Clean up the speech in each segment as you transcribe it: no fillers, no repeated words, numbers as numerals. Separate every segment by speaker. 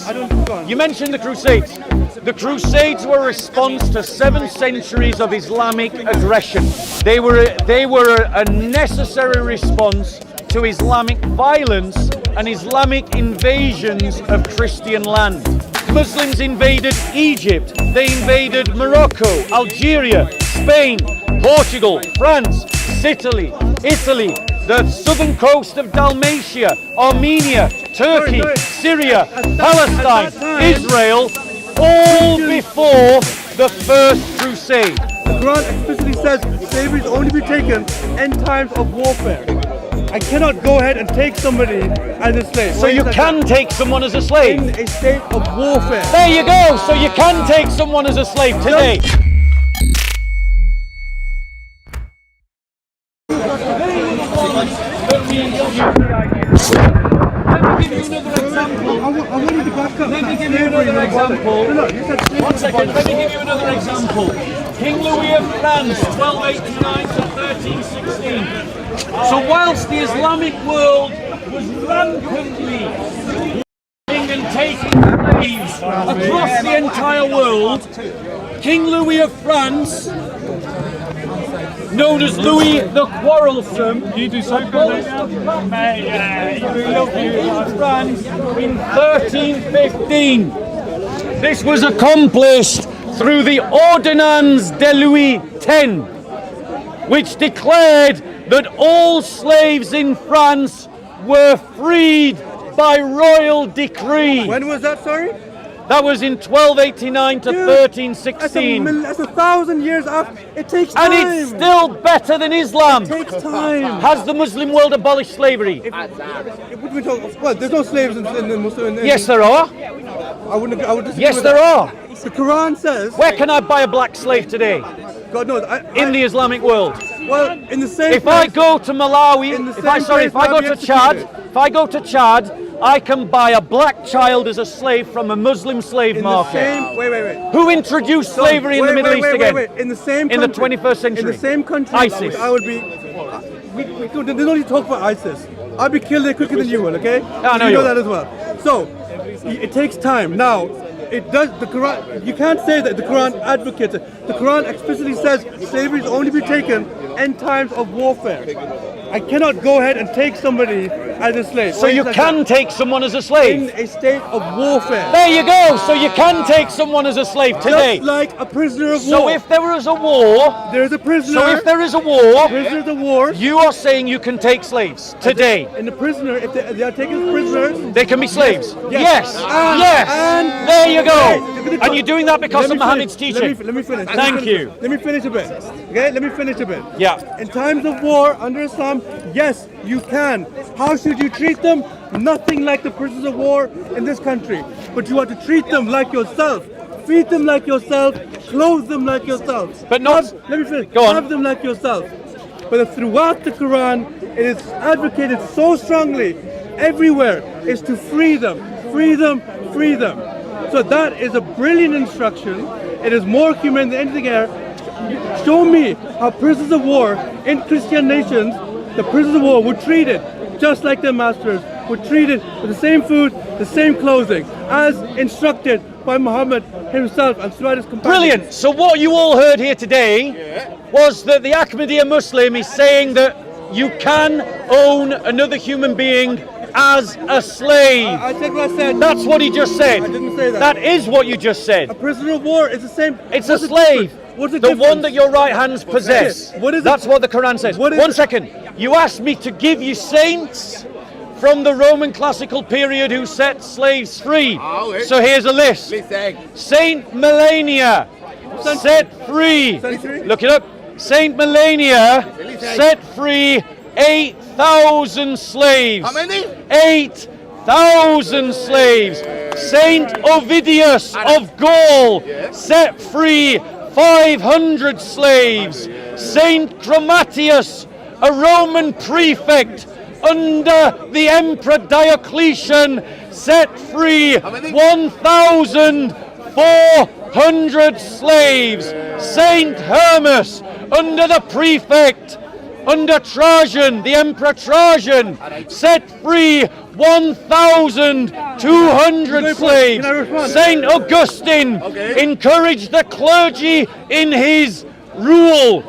Speaker 1: Go on.
Speaker 2: You mentioned the Crusades. The Crusades were a response to 7 centuries of Islamic aggression. They were a necessary response to Islamic violence and Islamic invasions of Christian land. Muslims invaded Egypt, they invaded Morocco, Algeria, Spain, Portugal, France, Italy, the southern coast of Dalmatia, Armenia, Turkey, Syria, Palestine, Israel, all before the First Crusade.
Speaker 1: The Quran explicitly says slavery is only be taken in times of warfare. I cannot go ahead and take somebody as a slave.
Speaker 2: So you can take someone as a slave?
Speaker 1: In a state of warfare.
Speaker 2: There you go. So you can take someone as a slave today. Let me give you another example.
Speaker 1: I wanted to back up.
Speaker 2: Let me give you another example. One second, let me give you another example. King Louis of France, 1289 to 1316. So whilst the Islamic world was rampantly and taking slaves across the entire world, King Louis of France, known as Louis the Quarrelsome, abolished the practice in France in 1315. This was accomplished through the Ordonnance de Louis X, which declared that all slaves in France were freed by royal decree.
Speaker 1: When was that, sorry?
Speaker 2: That was in 1289 to 1316.
Speaker 1: That's 1,000 years after. It takes time.
Speaker 2: And it's still better than Islam.
Speaker 1: It takes time.
Speaker 2: Has the Muslim world abolished slavery?
Speaker 1: Well, there's no slaves in Muslim.
Speaker 2: Yes, there are.
Speaker 1: I would disagree
Speaker 2: Yes,
Speaker 1: with
Speaker 2: there
Speaker 1: that.
Speaker 2: are.
Speaker 1: The Quran says.
Speaker 2: Where can I buy a black slave today?
Speaker 1: God knows.
Speaker 2: In the Islamic world.
Speaker 1: Well, in the same.
Speaker 2: If I go to Malawi, if I go to Chad, I can buy a black child as a slave from a Muslim slave market.
Speaker 1: Wait.
Speaker 2: Who introduced slavery in the Middle East again?
Speaker 1: In the same
Speaker 2: in the
Speaker 1: country,
Speaker 2: 21st century.
Speaker 1: In the same country,
Speaker 2: ISIS.
Speaker 1: I would be. There's no need to talk about ISIS. I'll be killed there quicker than you will. Okay?
Speaker 2: I know
Speaker 1: you
Speaker 2: you
Speaker 1: know that as well. So it takes time. Now, it does. The Quran. You can't say that the Quran advocates it. The Quran explicitly says slavery is only be taken in times of warfare. I cannot go ahead and take somebody as a slave.
Speaker 2: So you can take someone as a slave?
Speaker 1: In a state of warfare.
Speaker 2: There you go. So you can take someone as a slave today.
Speaker 1: Just like a prisoner of war.
Speaker 2: So if there was a war,
Speaker 1: there is a prisoner.
Speaker 2: So if there is a war,
Speaker 1: prisoners of war,
Speaker 2: you are saying you can take slaves today.
Speaker 1: And the prisoner, if they are taken as prisoners,
Speaker 2: they can be slaves. Yes.
Speaker 1: Yes.
Speaker 2: And there you go. And you're doing that because of Muhammad's teaching.
Speaker 1: Let me finish.
Speaker 2: Thank you.
Speaker 1: Let me finish a bit. Okay, let me finish a bit.
Speaker 2: Yeah.
Speaker 1: In times of war under Islam, yes, you can. How should you treat them? Nothing like the prisoners of war in this country. But you have to treat them like yourself. Feed them like yourself. Clothe them like yourself.
Speaker 2: But not.
Speaker 1: Let me finish.
Speaker 2: Go on.
Speaker 1: Have them like yourself. But throughout the Quran, it is advocated so strongly everywhere is to free them. Free them. Free them. So that is a brilliant instruction. It is more humane than anything else. Show me how prisoners of war in Christian nations, the prisoners of war were treated just like their masters, were treated with the same food, the same clothing, as instructed by Muhammad himself and throughout his companions.
Speaker 2: Brilliant. So what you all heard here today was that the Ahmadiyya Muslim is saying that you can own another human being as a slave.
Speaker 1: I said what I said.
Speaker 2: That's what he just said.
Speaker 1: I didn't say that.
Speaker 2: That is what you just said.
Speaker 1: A prisoner of war is the same.
Speaker 2: It's a slave.
Speaker 1: What's the
Speaker 2: one that your right hands possess.
Speaker 1: What is
Speaker 2: That's what the Quran says. One second. You asked me to give you saints from the Roman classical period who set slaves free. So here's a list. Saint Melania set free. Look it up. Saint Melania set free 8,000 slaves.
Speaker 3: How many?
Speaker 2: 8,000 slaves. Saint Ovidius of Gaul set free 500 slaves. Saint Chromatius, a Roman prefect under the Emperor Diocletian, set free 1,400 slaves. Saint Hermas, under the prefect under Trajan, the Emperor Trajan, set free 1,200 slaves. Saint Augustine encouraged the clergy in his rule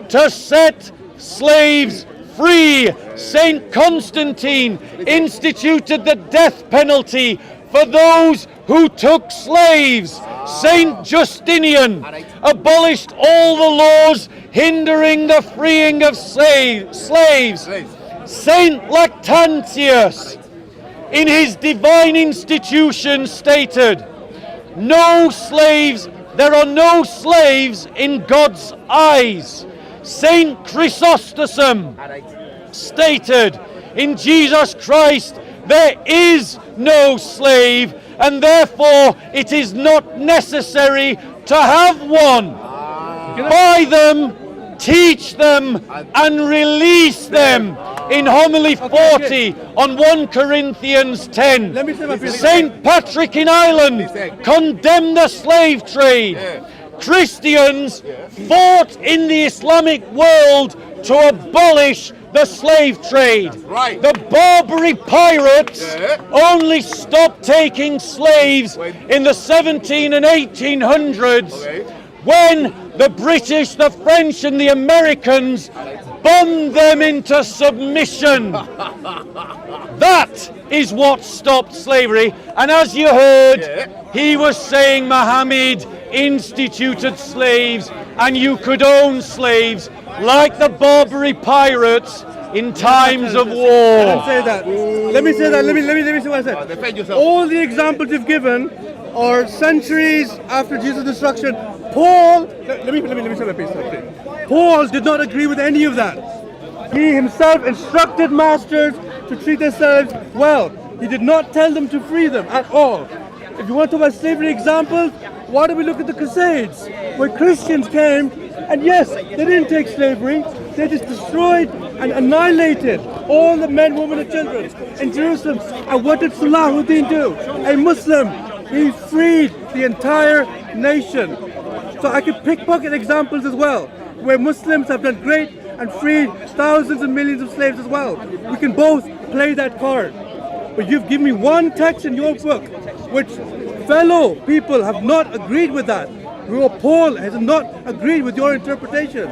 Speaker 2: to set slaves free. Saint Constantine instituted the death penalty for those who took slaves. Saint Justinian abolished all the laws hindering the freeing of slaves. Saint Lactantius, in his divine institution, stated, "No slaves, there are no slaves in God's eyes." Saint Chrysostom stated, "In Jesus Christ there is no slave, and therefore it is not necessary to have one. Buy them, teach them, and release them." In homily 40 on 1 Corinthians 10, Saint Patrick in Ireland condemned the slave trade. Christians fought in the Islamic world to abolish the slave trade. The Barbary pirates only stopped taking slaves in the 17 and 1800s when the British, the French and the Americans bombed them into submission. That is what stopped slavery. And as you heard, he was saying Muhammad instituted slaves, and you could own slaves like the Barbary pirates in times of war.
Speaker 1: Let me say that. Let me say what I said. All the examples you've given are centuries after Jesus' destruction. Paul, let me say my piece. Paul did not agree with any of that. He himself instructed masters to treat their slaves well. He did not tell them to free them at all. If you want to talk about slavery examples, why don't we look at the Crusades, where Christians came, and yes, they didn't take slavery, they just destroyed and annihilated all the men, women and children in Jerusalem. And what did Salahuddin do? A Muslim. He freed the entire nation. So I could pickpocket examples as well, where Muslims have done great and freed thousands and millions of slaves as well. We can both play that card. But you've given me one text in your book, which fellow people have not agreed with that. Paul has not agreed with your interpretation.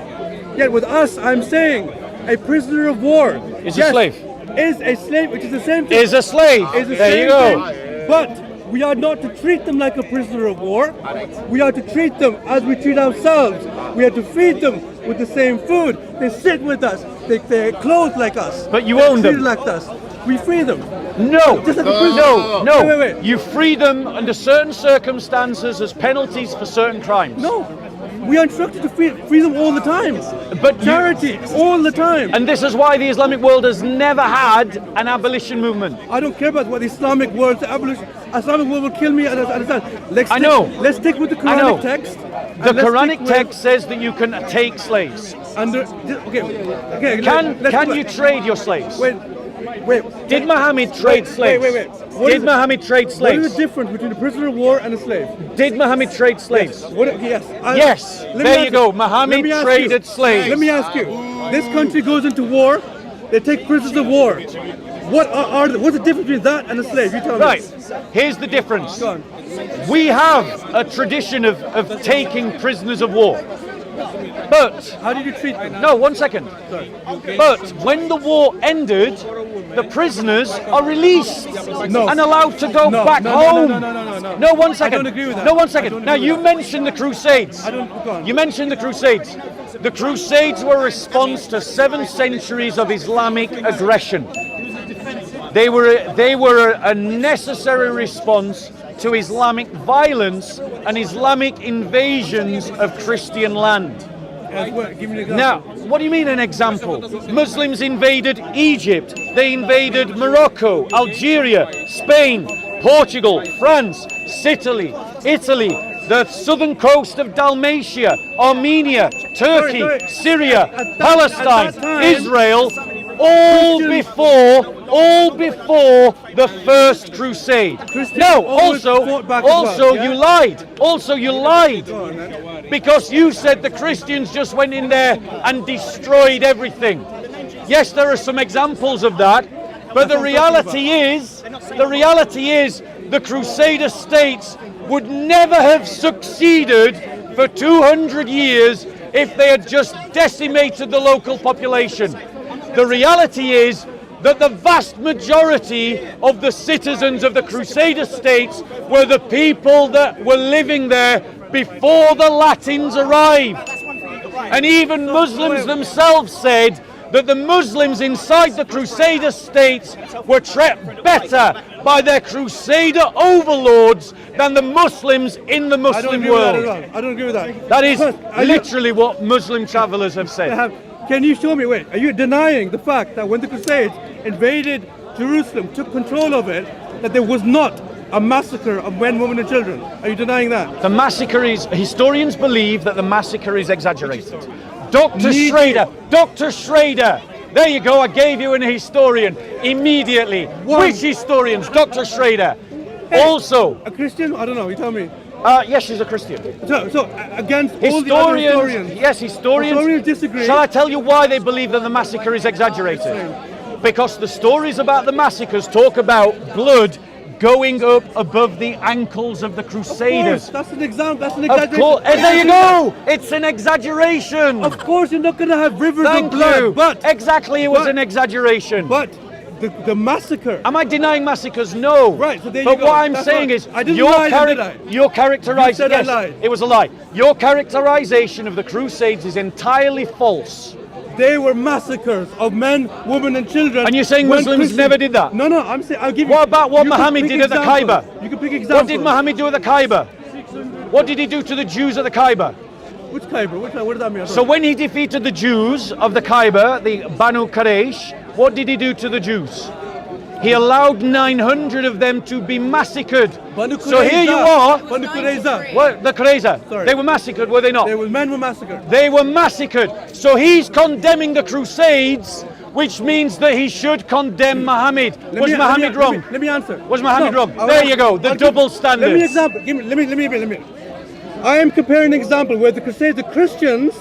Speaker 1: Yet with us, I'm saying a prisoner of war
Speaker 2: is a slave.
Speaker 1: Is a slave, which is the same thing.
Speaker 2: Is a slave. There you go.
Speaker 1: But we are not to treat them like a prisoner of war. We are to treat them as we treat ourselves. We are to feed them with the same food. They sit with us. They're clothed like us.
Speaker 2: But you own them.
Speaker 1: Like us. We free them.
Speaker 2: No,
Speaker 1: Just like
Speaker 2: no.
Speaker 1: Wait.
Speaker 2: You free them under certain circumstances as penalties for certain crimes.
Speaker 1: No. We are instructed to free them all the time.
Speaker 2: But
Speaker 1: charity, all the time.
Speaker 2: And this is why the Islamic world has never had an abolition movement.
Speaker 1: I don't care about what the Islamic world, the abolition. Islamic world will kill me.
Speaker 2: I know.
Speaker 1: Let's stick with the Quranic text.
Speaker 2: The Quranic text says that you can take slaves.
Speaker 1: Okay.
Speaker 2: Can you trade your slaves?
Speaker 1: Wait.
Speaker 2: Did Muhammad trade slaves?
Speaker 1: Wait.
Speaker 2: Did Muhammad trade slaves?
Speaker 1: What is the difference between a prisoner of war and a slave?
Speaker 2: Did Muhammad trade slaves?
Speaker 1: Yes.
Speaker 2: Yes. There you go. Muhammad traded slaves.
Speaker 1: Let me ask you. This country goes into war. They take prisoners of war. What's the difference between that and a slave? You tell me.
Speaker 2: Right. Here's the difference.
Speaker 1: Go on.
Speaker 2: We have a tradition of taking prisoners of war. But
Speaker 1: how did you treat them?
Speaker 2: No, 1 second.
Speaker 1: Sorry.
Speaker 2: But when the war ended, the prisoners are released and allowed to go back home. No, 1 second.
Speaker 1: I don't agree with that.
Speaker 2: No, 1 second. Now you mentioned the Crusades. You mentioned the Crusades. The Crusades were a response to 7 centuries of Islamic aggression. They were a necessary response to Islamic violence and Islamic invasions of Christian land.
Speaker 1: Give me an example.
Speaker 2: Now, what do you mean an example? Muslims invaded Egypt, they invaded Morocco, Algeria, Spain, Portugal, France, Italy, the southern coast of Dalmatia, Armenia, Turkey, Syria, Palestine, Israel, all
Speaker 1: Christians-
Speaker 2: before the first crusade.
Speaker 1: Christians
Speaker 2: No,
Speaker 1: always fought back as well,
Speaker 2: also
Speaker 1: yeah?
Speaker 2: you lied. Also you lied.
Speaker 1: Go on, then.
Speaker 2: Because you said the Christians just went in there and destroyed everything. Yes, there are some examples of that, but the reality is, the Crusader states would never have succeeded for 200 years if they had just decimated the local population. The reality is that the vast majority of the citizens of the Crusader states were the people that were living there before the Latins arrived. And even Muslims themselves said that the Muslims inside the Crusader states were treated better by their Crusader overlords than the Muslims in the
Speaker 1: I don't
Speaker 2: Muslim
Speaker 1: agree with that at
Speaker 2: world.
Speaker 1: all. I don't agree with that.
Speaker 2: That is
Speaker 1: But are you-
Speaker 2: literally what Muslim travelers have said.
Speaker 1: Can you show me, wait, are you denying the fact that when the Crusades invaded Jerusalem, took control of it, that there was not a massacre of men, women and children? Are you denying that?
Speaker 2: The massacre is, historians believe that the massacre is exaggerated. Dr. Schrader, there you go, I gave you an historian immediately. Which historians? Dr. Schrader. Also,
Speaker 1: A Christian? I don't know, you tell me.
Speaker 2: yes, she's a Christian.
Speaker 1: So against all the other historians, historians disagree.
Speaker 2: Shall I tell you why they believe that the massacre is exaggerated? Because the stories about the massacres talk about blood going up above the ankles of the Crusaders.
Speaker 1: That's an example. That's an
Speaker 2: Of
Speaker 1: exaggeration.
Speaker 2: course, and there you go. It's an exaggeration.
Speaker 1: Of course, you're not going to have rivers
Speaker 2: Thank
Speaker 1: of blood,
Speaker 2: you.
Speaker 1: but
Speaker 2: Exactly, it was an exaggeration.
Speaker 1: But the massacre.
Speaker 2: Am I denying massacres? No.
Speaker 1: Right, so there
Speaker 2: but
Speaker 1: you go.
Speaker 2: what I'm
Speaker 1: That's
Speaker 2: saying
Speaker 1: right.
Speaker 2: is,
Speaker 1: I didn't lie, did I?
Speaker 2: your characterization.
Speaker 1: You said I
Speaker 2: Yes,
Speaker 1: lied.
Speaker 2: it was a lie. Your characterization of the Crusades is entirely false.
Speaker 1: They were massacres of men, women, and children.
Speaker 2: And you're saying
Speaker 1: when
Speaker 2: Muslims
Speaker 1: Christians-
Speaker 2: never did that?
Speaker 1: No, I'm saying I'll give you.
Speaker 2: What about what
Speaker 1: you can
Speaker 2: Muhammad
Speaker 1: pick
Speaker 2: did at the
Speaker 1: examples.
Speaker 2: Kaaba?
Speaker 1: You can pick examples.
Speaker 2: What did Muhammad do at the Kaaba? What did he do to the Jews at the Kaaba?
Speaker 1: Which Kaaba? What does that mean?
Speaker 2: So when he defeated the Jews of the Kaaba, the Banu Quraysh, what did he do to the Jews? He allowed 900 of them to be massacred.
Speaker 1: Banu
Speaker 2: So here you
Speaker 1: Qurayza.
Speaker 2: are.
Speaker 1: Banu Qurayza.
Speaker 2: What, the Qurayza?
Speaker 1: Sorry.
Speaker 2: They were massacred, were they not?
Speaker 1: Men were massacred.
Speaker 2: They were massacred. So he's condemning the Crusades, which means that he should condemn Muhammad. Was Muhammad wrong?
Speaker 1: Let me answer.
Speaker 2: Was Muhammad wrong?
Speaker 1: I'll-
Speaker 2: There you go, the
Speaker 1: I'll
Speaker 2: double
Speaker 1: give-
Speaker 2: standards.
Speaker 1: Let me example. Let me. I am comparing an example where the Crusades, the Christians,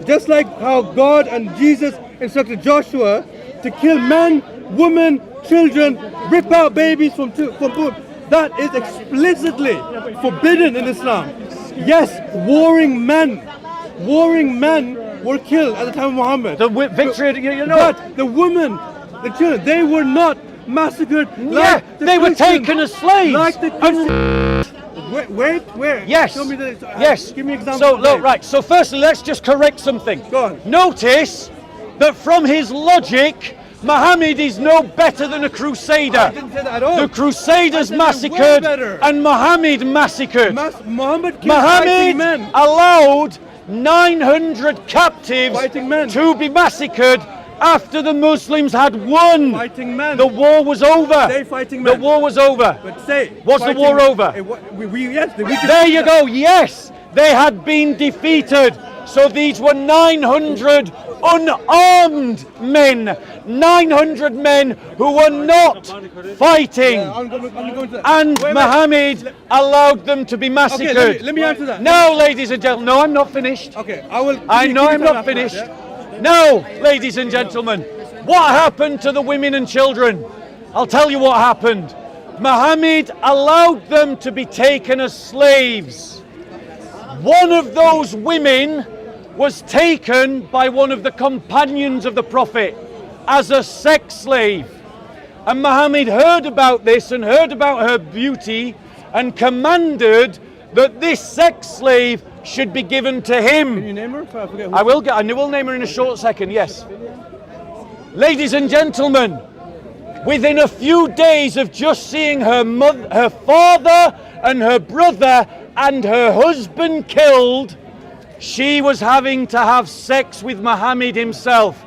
Speaker 1: just like how God and Jesus instructed Joshua to kill men, women, children, rip out babies from womb. That is explicitly forbidden in Islam. Yes, warring men were killed at the time of Muhammad.
Speaker 2: The victory, you know.
Speaker 1: But the women, the children, they were not massacred.
Speaker 2: Yeah,
Speaker 1: like the
Speaker 2: they were
Speaker 1: Christians.
Speaker 2: taken as slaves.
Speaker 1: Like the Christians. Where?
Speaker 2: Yes.
Speaker 1: Show me the.
Speaker 2: Yes.
Speaker 1: Give me an example.
Speaker 2: So
Speaker 1: of
Speaker 2: look,
Speaker 1: rape.
Speaker 2: right. So firstly, let's just correct something.
Speaker 1: Go on.
Speaker 2: Notice that from his logic, Muhammad is no better than a Crusader.
Speaker 1: I didn't say that at all.
Speaker 2: The Crusaders
Speaker 1: I said they were
Speaker 2: massacred
Speaker 1: better.
Speaker 2: and Muhammad massacred.
Speaker 1: Muhammad killed fighting men.
Speaker 2: Muhammad allowed 900 captives
Speaker 1: Fighting men.
Speaker 2: to be massiacred after the Muslims had won.
Speaker 1: Fighting men.
Speaker 2: The war was over.
Speaker 1: They fighting
Speaker 2: The
Speaker 1: men.
Speaker 2: war was over.
Speaker 1: But say.
Speaker 2: Was the
Speaker 1: fighting
Speaker 2: war
Speaker 1: men.
Speaker 2: over?
Speaker 1: Yes.
Speaker 2: There you go. Yes, they had been defeated. So these were 900 unarmed men. 900 men who were not fighting.
Speaker 1: I'm going to that.
Speaker 2: And
Speaker 1: Wait a minute.
Speaker 2: Muhammad allowed them to be massacred.
Speaker 1: Okay, let me answer that.
Speaker 2: No, ladies and gentlemen. No, I'm not finished.
Speaker 1: Okay, I will.
Speaker 2: I know I'm
Speaker 1: give you
Speaker 2: not
Speaker 1: time after
Speaker 2: finished.
Speaker 1: that, yeah?
Speaker 2: No, ladies and gentlemen. What happened to the women and children? I'll tell you what happened. Muhammad allowed them to be taken as slaves. One of those women was taken by one of the companions of the Prophet as a sex slave. And Muhammad heard about this and heard about her beauty and commanded that this sex slave should be given to him.
Speaker 1: Can you name her? I forget who.
Speaker 2: I will name her in a short second, yes. Ladies and gentlemen, within a few days of just seeing her mother, her father and her brother and her husband killed, she was having to have sex with Muhammad himself.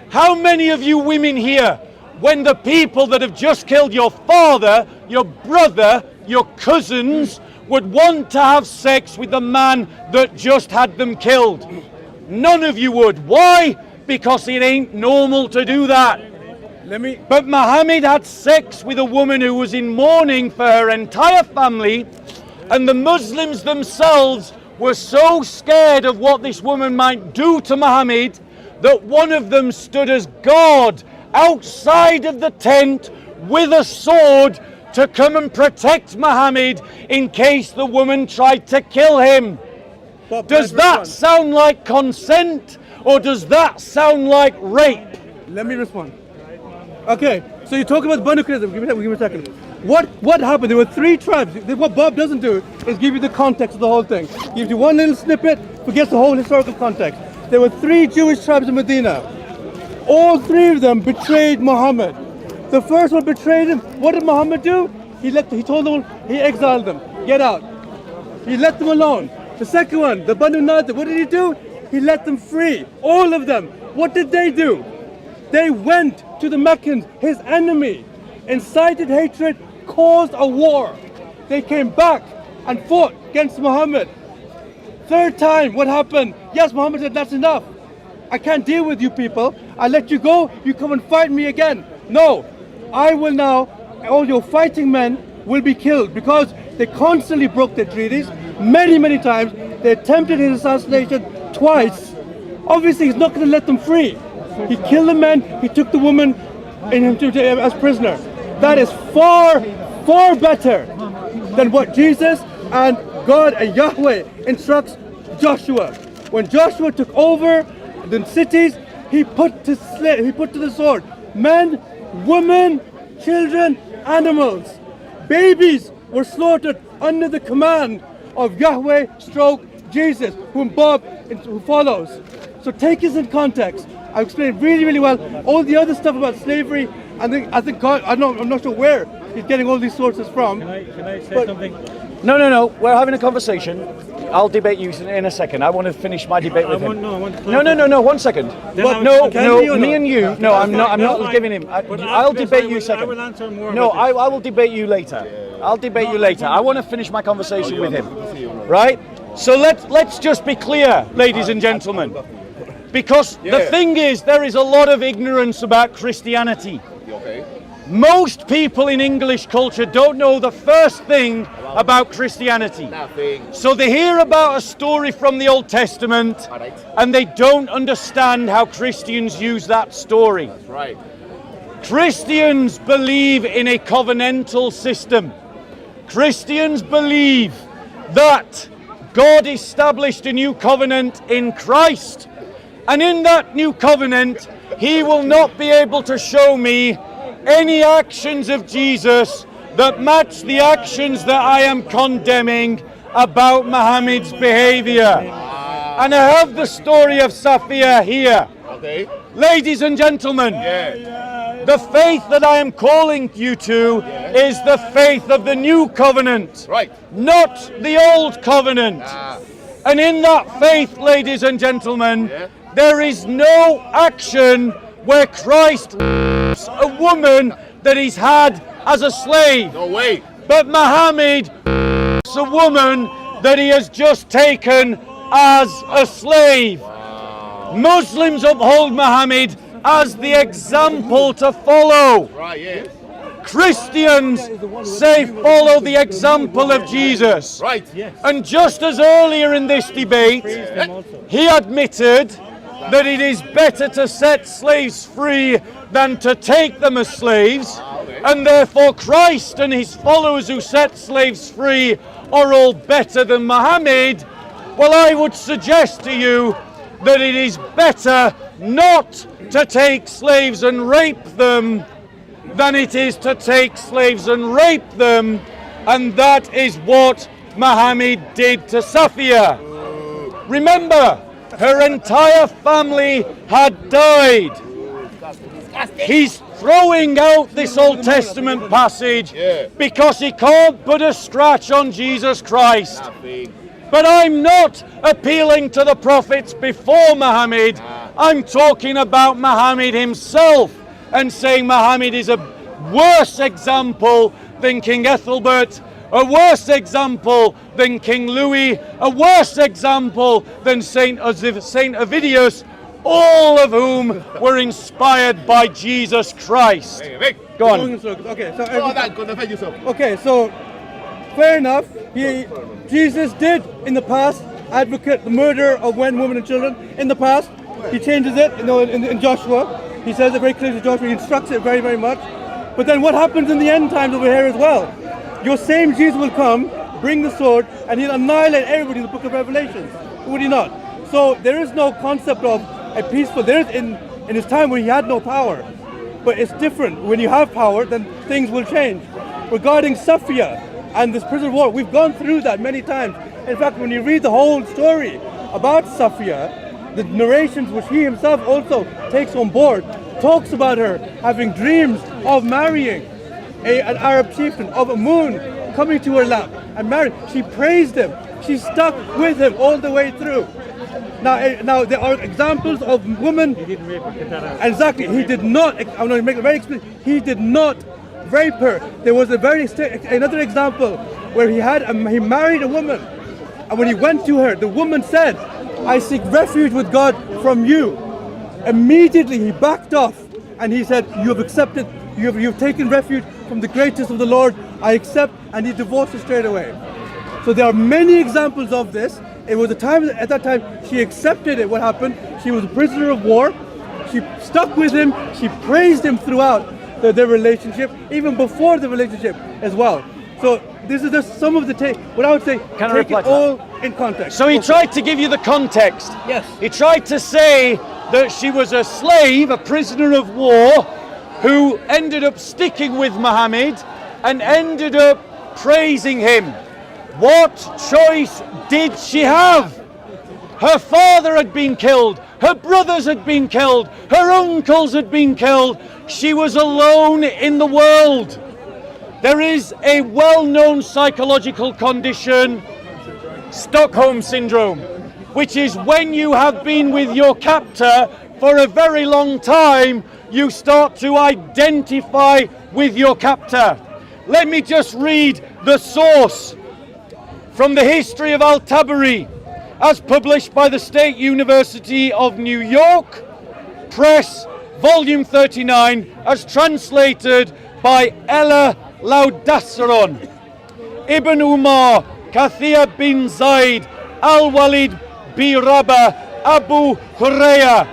Speaker 2: How many of you women here, when the people that have just killed your father, your brother, your cousins, would want to have sex with the man that just had them killed? None of you would. Why? because it ain't normal to do that. But Muhammad had sex with a woman who was in mourning for her entire family, and the Muslims themselves were so scared of what this woman might do to Muhammad that one of them stood as guard outside of the tent with a sword to come and protect Muhammad in case the woman tried to kill him. Does that sound like consent, or does that sound like rape?
Speaker 1: Let me respond. Okay, so you talk about Banu Qurayza. Give me a second. What happened? There were 3 tribes. What Bob doesn't do is give you the context of the whole thing. Gives you one little snippet, forgets the whole historical context. There were 3 Jewish tribes in Medina. All 3 of them betrayed Muhammad. The first one betrayed him. What did Muhammad do? He told them, he exiled them. Get out. He let them alone. The second one, the Banu Nadir, what did he do? He let them free. All of them. What did they do? They went to the Meccans, his enemy, incited hatred, caused a war. They came back and fought against Muhammad. Third time, what happened? Yes, Muhammad said, that's enough. I can't deal with you people. I let you go, you come and fight me again. No, I will now, all your fighting men will be killed, because they constantly broke their treaties many times. They attempted his assassination twice. Obviously, he's not going to let them free. He killed the men, he took the woman as prisoner. That is far better than what Jesus and God and Yahweh instructs Joshua. When Joshua took over the cities, he put to the sword men, women, children, animals. Babies were slaughtered under the command of Yahweh / Jesus, who follows. So take this in context. I explained really well. All the other stuff about slavery, I think God, I'm not sure where he's getting all these sources from.
Speaker 3: Can I say something?
Speaker 2: No. We're having a conversation. I'll debate you in a second. I want to finish my debate with him.
Speaker 3: No.
Speaker 2: 1 second. Me and you. No, I'm not giving him. I'll debate you second.
Speaker 3: I will answer more.
Speaker 2: No, I will debate you later. I'll debate you later. I want to finish my conversation with him. Right? So let's just be clear, ladies and gentlemen. Because the thing is, there is a lot of ignorance about Christianity. Most people in English culture don't know the first thing about Christianity.
Speaker 4: Nothing.
Speaker 2: So they hear about a story from the Old Testament and they don't understand how Christians use that story.
Speaker 4: That's right.
Speaker 2: Christians believe in a covenantal system. Christians believe that God established a new covenant in Christ. And in that new covenant, he will not be able to show me any actions of Jesus that match the actions that I am condemning about Muhammad's behavior. And I have the story of Safiya here.
Speaker 4: Okay.
Speaker 2: Ladies and gentlemen, the faith that I am calling you to is the faith of the new covenant,
Speaker 4: Right.
Speaker 2: not the old covenant. And in that faith, ladies and gentlemen, there is no action where Christ rapes a woman that he's had as a slave.
Speaker 4: No way.
Speaker 2: But Muhammad rapes a woman that he has just taken as a slave. Muslims uphold Muhammad as the example to follow.
Speaker 4: Right, yes.
Speaker 2: Christians say follow the example of Jesus.
Speaker 4: Right.
Speaker 2: And just as earlier in this debate, he admitted that it is better to set slaves free than to take them as slaves, and therefore Christ and his followers who set slaves free are all better than Muhammad. Well, I would suggest to you that it is better not to take slaves and rape them than it is to take slaves and rape them, and that is what Muhammad did to Safiya. Remember, her entire family had died. He's throwing out this Old Testament passage because he can't put a scratch on Jesus Christ. But I'm not appealing to the prophets before Muhammad. I'm talking about Muhammad himself and saying Muhammad is a worse example than King Ethelbert, a worse example than King Louis, a worse example than Saint Ovidius, all of whom were inspired by Jesus Christ. Go on.
Speaker 1: Okay, so fair enough. Jesus did in the past advocate the murder of men, women, and children. In the past, he changes it. In Joshua, he says it very clearly to Joshua. He instructs it very, very much. But then what happens in the end times over here as well? Your same Jesus will come, bring the sword, and he'll annihilate everybody in the book of Revelation. Would he not? So there is no concept of a peaceful. There is in his time where he had no power. But it's different. When you have power, then things will change. Regarding Safiya and this prisoner of war, we've gone through that many times. In fact, when you read the whole story about Safiya, the narrations which he himself also takes on board, talks about her having dreams of marrying an Arab chieftain, of a moon coming to her lap and marrying. She praised him. She stuck with him all the way through. Now there are examples of women. He didn't rape her. Exactly, he did not. I'm going to make it very explicit. He did not rape her. There was another example where he married a woman, and when he went to her, the woman said, "I seek refuge with God from you." Immediately he backed off, and he said, "You have accepted. You've taken refuge from the greatest of the Lord. I accept," and he divorced her straight away. So there are many examples of this. It was a time, at that time, she accepted it, what happened. She was a prisoner of war. She stuck with him. She praised him throughout their relationship, even before the relationship as well. So this is just some of what I would say, take it all in context.
Speaker 2: So he tried to give you the context.
Speaker 1: Yes.
Speaker 2: He tried to say that she was a slave, a prisoner of war, who ended up sticking with Muhammad and ended up praising him. What choice did she have? Her father had been killed, her brothers had been killed, her uncles had been killed. She was alone in the world. There is a well-known psychological condition, Stockholm Syndrome, which is when you have been with your captor for a very long time, you start to identify with your captor. Let me just read the source from the History of Al-Tabari, as published by the State University of New York Press, Volume 39, as translated by Ella Laudasseron. Ibn Umar, Kathir bin Zaid, Al-Walid bi Rabah, Abu Hurairah.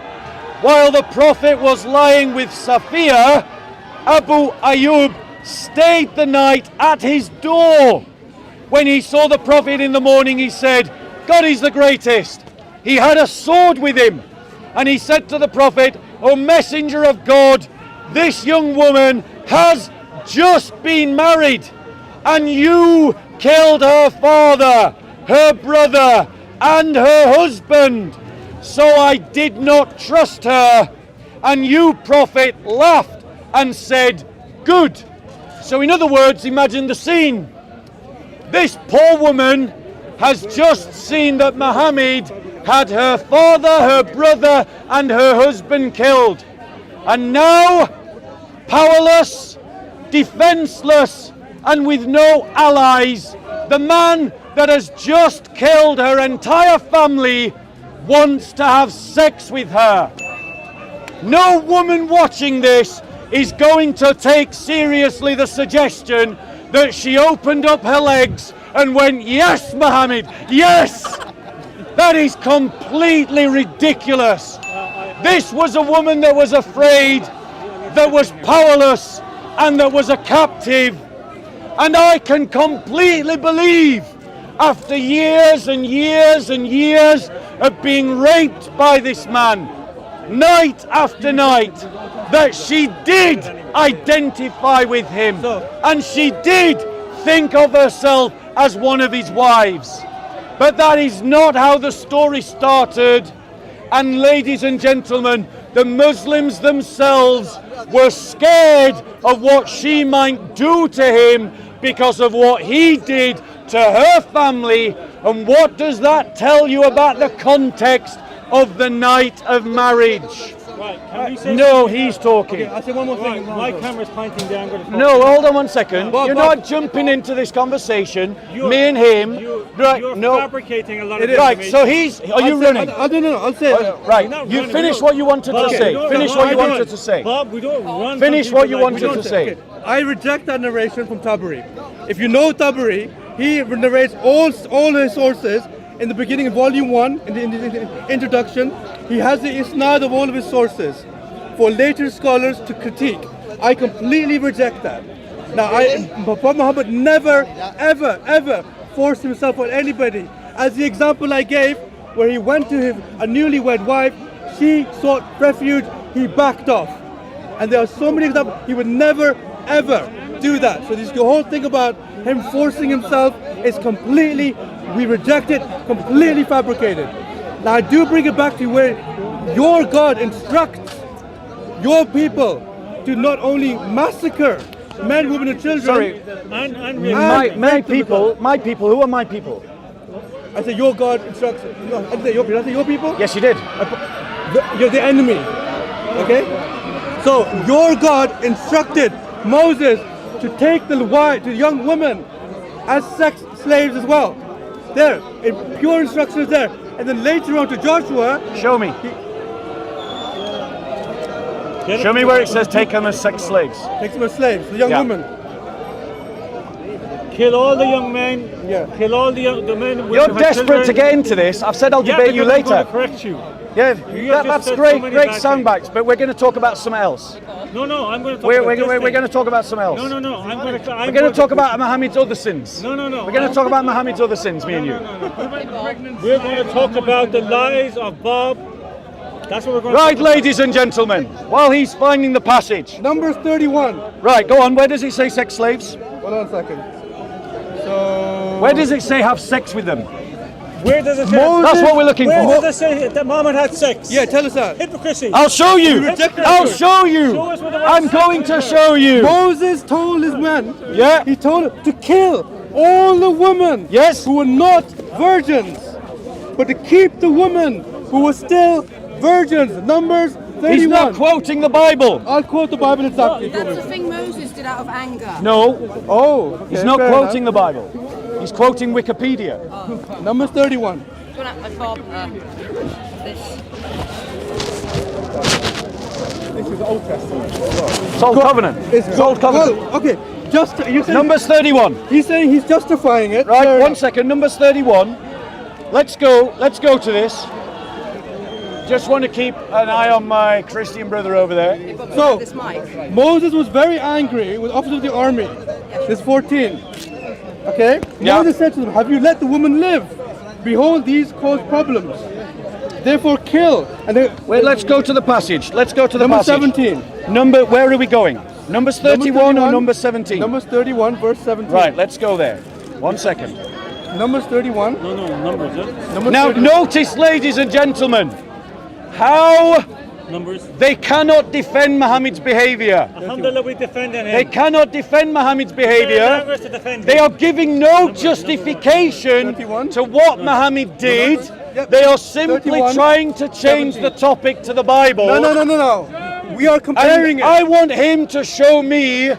Speaker 2: While the Prophet was lying with Safiya, Abu Ayyub stayed the night at his door. When he saw the Prophet in the morning, he said, "God is the greatest." He had a sword with him, and he said to the Prophet, "O Messenger of God, this young woman has just been married, and you killed her father, her brother, and her husband. So I did not trust her." And you, Prophet, laughed and said, "Good." So in other words, imagine the scene. This poor woman has just seen that Muhammad had her father, her brother, and her husband killed. And now, powerless, defenseless, and with no allies, the man that has just killed her entire family wants to have sex with her. No woman watching this is going to take seriously the suggestion that she opened up her legs and went, "Yes, Muhammad, yes!" That is completely ridiculous. This was a woman that was afraid, that was powerless, and that was a captive. And I can completely believe, after years and years and years of being raped by this man, night after night, that she did identify with him, and she did think of herself as one of his wives. But that is not how the story started. And ladies and gentlemen, the Muslims themselves were scared of what she might do to him because of what he did to her family. And what does that tell you about the context of the night of marriage?
Speaker 3: Right, can we say
Speaker 2: No, he's talking.
Speaker 1: Okay, I'll say one more
Speaker 3: Right,
Speaker 1: thing.
Speaker 3: my camera's pointing down. I'm going to
Speaker 2: No, hold on one second.
Speaker 1: Bob,
Speaker 2: You're
Speaker 1: Bob.
Speaker 2: not jumping into this conversation.
Speaker 3: You're-
Speaker 2: Me and him.
Speaker 3: You're
Speaker 2: no.
Speaker 3: fabricating a lot
Speaker 1: It
Speaker 3: of
Speaker 1: is.
Speaker 2: Right,
Speaker 3: information.
Speaker 2: so he's. Are you running?
Speaker 1: I don't know. I'll say it.
Speaker 2: Right,
Speaker 3: not
Speaker 2: you
Speaker 3: running,
Speaker 2: finish
Speaker 3: we
Speaker 2: what you wanted
Speaker 3: Bob,
Speaker 2: to
Speaker 3: we
Speaker 2: say.
Speaker 3: don't
Speaker 2: Finish
Speaker 3: run,
Speaker 2: what you
Speaker 3: we
Speaker 2: wanted
Speaker 3: don't.
Speaker 2: to say.
Speaker 3: Bob, we don't run.
Speaker 2: Finish
Speaker 3: from
Speaker 2: what
Speaker 3: people
Speaker 2: you
Speaker 3: like
Speaker 2: wanted
Speaker 3: we
Speaker 2: to
Speaker 3: don't.
Speaker 2: say.
Speaker 1: Okay. I reject that narration from Tabari. If you know Tabari, he narrates all his sources in the beginning of volume 1, in the introduction. He has the isnad of all of his sources for later scholars to critique. I completely reject that. Now, Prophet Muhammad never, ever, ever forced himself on anybody. As the example I gave, where he went to a newlywed wife, she sought refuge, he backed off. And there are so many examples. He would never, ever do that. So this the whole thing about him forcing himself is completely, we reject it, completely fabricated. Now I do bring it back to where your God instructs your people to not only massacre men, women, and children.
Speaker 2: Sorry.
Speaker 3: And
Speaker 2: My people. Who are my people?
Speaker 1: I say your God instructs. No, I say your people. I say your people.
Speaker 2: Yes, you did.
Speaker 1: You're the enemy. Okay? So your God instructed Moses to take the young women as sex slaves as well. There, pure instructions there. And then later on to Joshua,
Speaker 2: Show me. Show me where it says take them as sex slaves.
Speaker 1: takes them as slaves, the young
Speaker 2: Yeah.
Speaker 1: women.
Speaker 3: kill all the young men.
Speaker 1: Yeah.
Speaker 3: Kill all the men.
Speaker 2: You're
Speaker 3: women,
Speaker 2: desperate
Speaker 3: children.
Speaker 2: to get into this. I've said I'll
Speaker 3: Yeah,
Speaker 2: debate you
Speaker 3: because I'm going
Speaker 2: later.
Speaker 3: to correct you.
Speaker 2: Yeah,
Speaker 3: You just
Speaker 2: that's
Speaker 3: said so
Speaker 2: great,
Speaker 3: many
Speaker 2: great
Speaker 3: bad
Speaker 2: sound
Speaker 3: things.
Speaker 2: bites, but we're going to talk about something else.
Speaker 3: No, I'm going to talk
Speaker 2: We're
Speaker 3: about this
Speaker 2: going
Speaker 3: thing.
Speaker 2: to talk about something else.
Speaker 3: No, I'm going to.
Speaker 2: We're going to talk about Muhammad's other sins.
Speaker 3: No.
Speaker 2: We're going to talk about Muhammad's other sins, me and you.
Speaker 3: We're going to talk about the lies of Bob. That's what we're going to
Speaker 2: Right,
Speaker 3: talk about.
Speaker 2: ladies and gentlemen, while he's finding the passage.
Speaker 1: Numbers 31.
Speaker 2: Right, go on. Where does it say sex slaves?
Speaker 1: Hold on a second. So
Speaker 2: Where does it say have sex with them?
Speaker 3: Where does it say?
Speaker 2: That's what we're looking
Speaker 3: Where
Speaker 2: for.
Speaker 3: does it say that Muhammad had sex?
Speaker 1: yeah, tell us that.
Speaker 3: Hypocrisy.
Speaker 2: I'll show you.
Speaker 1: reject it.
Speaker 2: I'll show you.
Speaker 3: Show us where the word
Speaker 2: I'm
Speaker 3: sex
Speaker 2: going
Speaker 3: is.
Speaker 2: to show you.
Speaker 1: Moses told his men.
Speaker 2: Yeah.
Speaker 1: He told them to kill all the women.
Speaker 2: Yes.
Speaker 1: Who were not virgins, but to keep the women who were still virgins. Numbers 31.
Speaker 2: He's not quoting the Bible.
Speaker 1: I'll quote the Bible exactly.
Speaker 4: That's the thing Moses did out of anger.
Speaker 2: No,
Speaker 1: Oh, okay,
Speaker 2: he's not
Speaker 1: fair
Speaker 2: quoting the Bible. He's quoting Wikipedia.
Speaker 1: enough. Numbers 31.
Speaker 4: Do you want to, Bob, this?
Speaker 1: This is Old Testament.
Speaker 2: It's Old Covenant. It's Old Covenant.
Speaker 1: Well, okay, just you said
Speaker 2: Numbers 31.
Speaker 1: he's saying he's justifying it.
Speaker 2: Right,
Speaker 1: Fair
Speaker 2: one
Speaker 1: enough.
Speaker 2: second. Numbers 31. Let's go to this. Just want to keep an eye on my Christian brother over there.
Speaker 1: So-
Speaker 4: This mic.
Speaker 1: Moses was very angry with officers of the army. This 14. Okay?
Speaker 2: Yeah.
Speaker 1: Moses said to them, have you let the woman live? Behold, these cause problems. Therefore kill. And then,
Speaker 2: Wait, let's go to the passage. Let's go to the
Speaker 1: number
Speaker 2: passage.
Speaker 1: 17.
Speaker 2: Where are we going? Numbers 31 or number 17?
Speaker 1: Numbers 31, verse 17.
Speaker 2: Right, let's go there. 1 second.
Speaker 1: Numbers 31.
Speaker 3: No, numbers.
Speaker 1: Numbers
Speaker 2: Now
Speaker 1: 31.
Speaker 2: notice, ladies and gentlemen, how
Speaker 3: Numbers.
Speaker 2: they cannot defend Muhammad's behavior.
Speaker 3: Alhamdulillah, we defending him.
Speaker 2: They cannot defend Muhammad's behavior.
Speaker 3: Congress to defend
Speaker 2: They
Speaker 3: him.
Speaker 2: are giving no justification
Speaker 1: 31.
Speaker 2: to what Muhammad did.
Speaker 1: Yep.
Speaker 2: They are simply
Speaker 1: 31.
Speaker 2: trying to change
Speaker 1: 17.
Speaker 2: the topic to the Bible.
Speaker 1: No. We are comparing
Speaker 2: And
Speaker 1: it.
Speaker 2: I want him to show me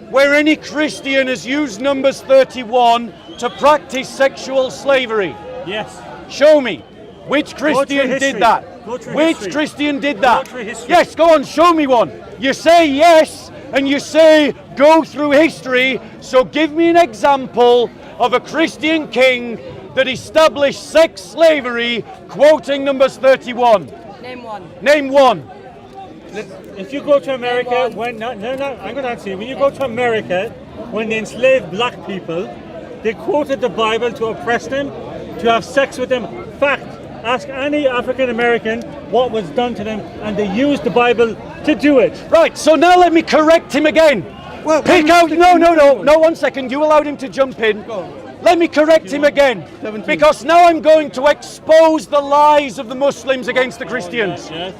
Speaker 2: where any Christian has used Numbers 31 to practice sexual slavery.
Speaker 3: Yes.
Speaker 2: Show me. Which Christian
Speaker 3: history.
Speaker 2: did that?
Speaker 3: Go through
Speaker 2: Which
Speaker 3: history.
Speaker 2: Christian did that?
Speaker 3: Go through history.
Speaker 2: Yes, go on, show me one. You say yes, and you say go through history. So give me an example of a Christian king that established sex slavery, quoting Numbers 31.
Speaker 4: Name one.
Speaker 2: Name one.
Speaker 3: If you go to America, when I'm going to answer you. When you go to America, when they enslaved black people, they quoted the Bible to oppress them, to have sex with them. Fact. Ask any African American what was done to them, and they used the Bible to do it.
Speaker 2: Right, so now let me correct him again.
Speaker 1: Well,
Speaker 2: Pick out, no, 1 second, you allowed him to jump in.
Speaker 1: Go.
Speaker 2: Let me correct him again,
Speaker 1: 17.
Speaker 2: because now I'm going to expose the lies of the Muslims against the Christians.
Speaker 3: Yes.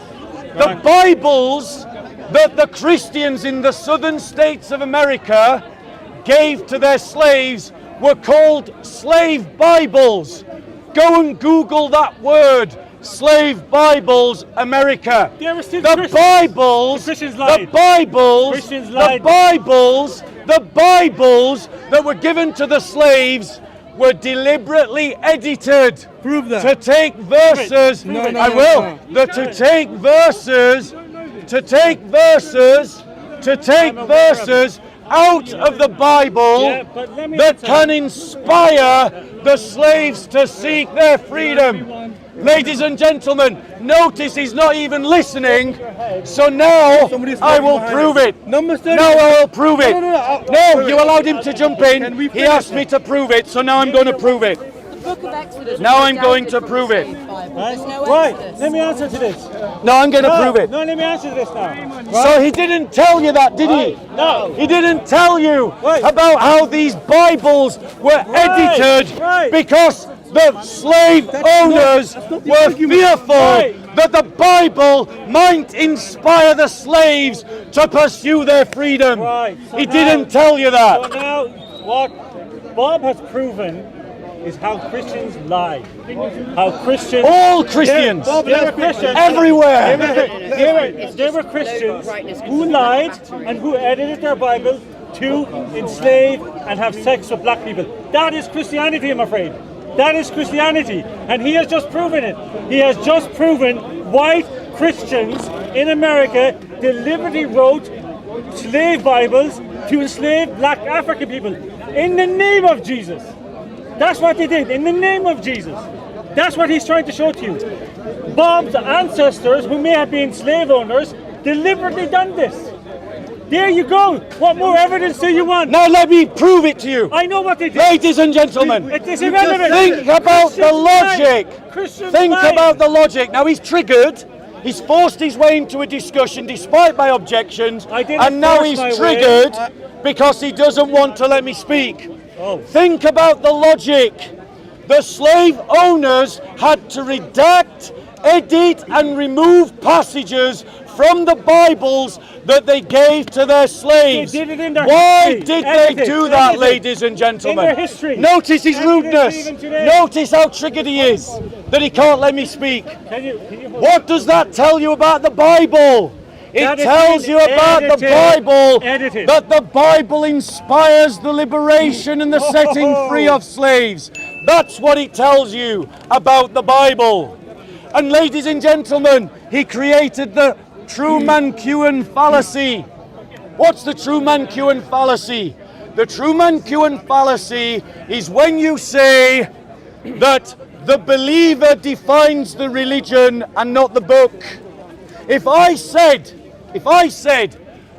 Speaker 2: The Bibles that the Christians in the southern states of America gave to their slaves were called slave Bibles. Go and Google that word. slave Bibles, America.
Speaker 3: There were still
Speaker 2: The
Speaker 3: Christians.
Speaker 2: Bibles,
Speaker 3: The Christians
Speaker 2: the
Speaker 3: lied.
Speaker 2: Bibles,
Speaker 3: Christians
Speaker 2: the
Speaker 3: lied.
Speaker 2: the Bibles that were given to the slaves were deliberately edited.
Speaker 1: Prove that.
Speaker 2: To take verses,
Speaker 1: No, no,
Speaker 2: I
Speaker 1: no,
Speaker 2: will.
Speaker 1: no.
Speaker 2: To take verses out of the Bible
Speaker 3: Yeah, but let me
Speaker 2: that
Speaker 3: answer.
Speaker 2: can inspire the slaves to seek their freedom. Ladies and gentlemen, notice he's not even listening. So now
Speaker 1: Somebody's
Speaker 2: I will
Speaker 1: behind
Speaker 2: prove
Speaker 1: us.
Speaker 2: it.
Speaker 1: Number 30.
Speaker 2: Now I will prove it.
Speaker 1: No,
Speaker 2: No, you allowed him to jump
Speaker 1: Can
Speaker 2: in.
Speaker 1: we
Speaker 2: He
Speaker 1: finish
Speaker 2: asked me to prove it, so now I'm going to prove it.
Speaker 4: The book of Exodus.
Speaker 2: Now
Speaker 4: was
Speaker 2: I'm going to
Speaker 4: redacted
Speaker 2: prove
Speaker 4: from
Speaker 2: it.
Speaker 4: the Bible.
Speaker 3: Right?
Speaker 4: There's no
Speaker 3: Right,
Speaker 4: Exodus.
Speaker 3: let me answer to this.
Speaker 2: No, I'm going to prove it.
Speaker 3: No, let me answer this now.
Speaker 2: So he didn't tell you that, did he?
Speaker 3: No.
Speaker 2: He didn't tell you
Speaker 3: Right.
Speaker 2: about how these Bibles were edited
Speaker 3: right.
Speaker 2: because the slave owners
Speaker 1: that's not the
Speaker 2: were
Speaker 1: argument.
Speaker 2: fearful
Speaker 3: Right.
Speaker 2: that the Bible might inspire the slaves to pursue their freedom.
Speaker 3: Right. So
Speaker 2: He
Speaker 3: now-
Speaker 2: didn't tell you
Speaker 3: So
Speaker 2: that.
Speaker 3: now, what Bob has proven is how Christians lie. How Christians.
Speaker 2: All Christians,
Speaker 3: There were Christians.
Speaker 2: everywhere.
Speaker 3: There were Christians who lied and who edited their Bible to enslave and have sex with black people. That is Christianity, I'm afraid. That is Christianity. And he has just proven it. He has just proven white Christians in America deliberately wrote slave Bibles to enslave black African people in the name of Jesus. That's what they did, in the name of Jesus. That's what he's trying to show to you. Bob's ancestors, who may have been slave owners, deliberately done this. There you go. What more evidence do you want?
Speaker 2: Now let me prove it to you.
Speaker 3: I know what they did.
Speaker 2: Ladies and gentlemen,
Speaker 3: It is irrelevant.
Speaker 2: think about the logic.
Speaker 3: Christians
Speaker 2: Think
Speaker 3: lie.
Speaker 2: about the logic. Now he's triggered. He's forced his way into a discussion despite my objections.
Speaker 3: I didn't
Speaker 2: And now
Speaker 3: force
Speaker 2: he's
Speaker 3: my way.
Speaker 2: triggered because he doesn't want to let me speak.
Speaker 3: Oh.
Speaker 2: Think about the logic. The slave owners had to redact, edit, and remove passages from the Bibles that they gave to their slaves.
Speaker 3: They did it in their
Speaker 2: Why
Speaker 3: history.
Speaker 2: did
Speaker 3: Edited,
Speaker 2: they do that,
Speaker 3: edited.
Speaker 2: ladies and gentlemen?
Speaker 3: In their history.
Speaker 2: Notice his
Speaker 3: Edited
Speaker 2: rudeness.
Speaker 3: even today.
Speaker 2: Notice how triggered he is that he can't let me speak.
Speaker 3: Can you hold
Speaker 2: What does that tell you about the Bible? It
Speaker 3: That is
Speaker 2: tells
Speaker 3: being
Speaker 2: you about the
Speaker 3: edited.
Speaker 2: Bible,
Speaker 3: Edited.
Speaker 2: that the Bible inspires the liberation and the setting free of slaves. That's what it tells you about the Bible. And ladies and gentlemen, he created the Truman-Cain fallacy. What's the Truman-Cain fallacy? The Truman-Cain fallacy is when you say that the believer defines the religion and not the book. If I said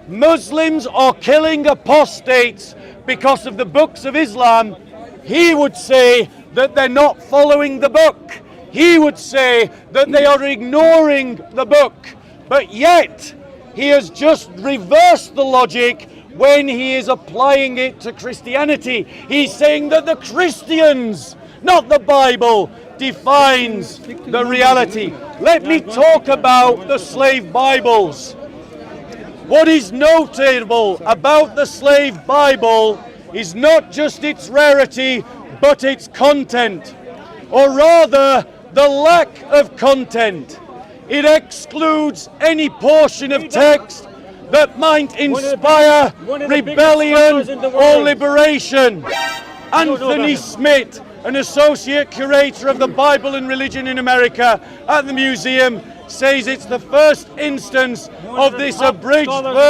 Speaker 2: Muslims are killing apostates because of the books of Islam, he would say that they're not following the book. He would say that they are ignoring the book. But yet, he has just reversed the logic when he is applying it to Christianity. He's saying that the Christians, not the Bible, defines the reality. Let me talk about the slave Bibles. What is notable about the slave Bible is not just its rarity, but its content, or rather, the lack of content. It excludes any portion of text that might inspire
Speaker 3: one of the biggest
Speaker 2: rebellion
Speaker 3: scholars in the
Speaker 2: or
Speaker 3: world.
Speaker 2: liberation.
Speaker 3: know
Speaker 2: Anthony
Speaker 3: about him.
Speaker 2: Smith, an associate curator of the Bible and Religion in America at the museum, says it's the first instance of
Speaker 3: the
Speaker 2: this
Speaker 3: top
Speaker 2: abridged
Speaker 3: scholars in the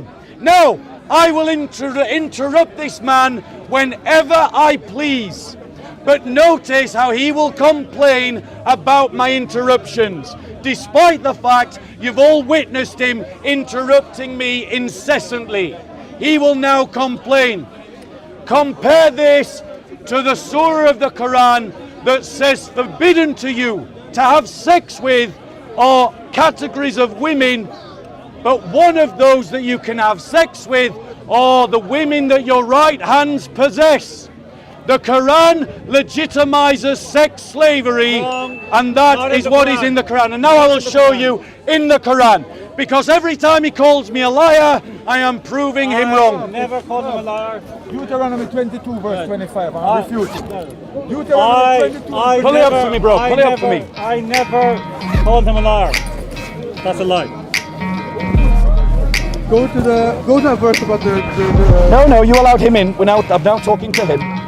Speaker 2: version. Now, I will interrupt this man whenever I please. But notice how he will complain about my interruptions, despite the fact you've all witnessed him interrupting me incessantly. He will now complain. Compare this to the surah of the Quran that says forbidden to you to have sex with are categories of women, but one of those that you can have sex with are the women that your right hands possess. The Quran legitimizes sex slavery,
Speaker 3: Wrong.
Speaker 2: and
Speaker 3: Not
Speaker 2: that
Speaker 3: in
Speaker 2: is
Speaker 3: the
Speaker 2: what is
Speaker 3: Quran.
Speaker 2: in the Quran. And now I will
Speaker 3: in the
Speaker 2: show
Speaker 3: Quran.
Speaker 2: you in the Quran. Because every time he calls me a liar, I am proving him
Speaker 3: I
Speaker 2: wrong.
Speaker 3: never called him a liar.
Speaker 5: Deuteronomy 22 verse 25. I refute it.
Speaker 3: I
Speaker 5: Deuteronomy 22.
Speaker 2: Pull it up for me, bro. Pull it up for me.
Speaker 3: I never called him a liar. That's a lie.
Speaker 1: Go to that verse about the
Speaker 2: No, you allowed him in. I'm now talking to him.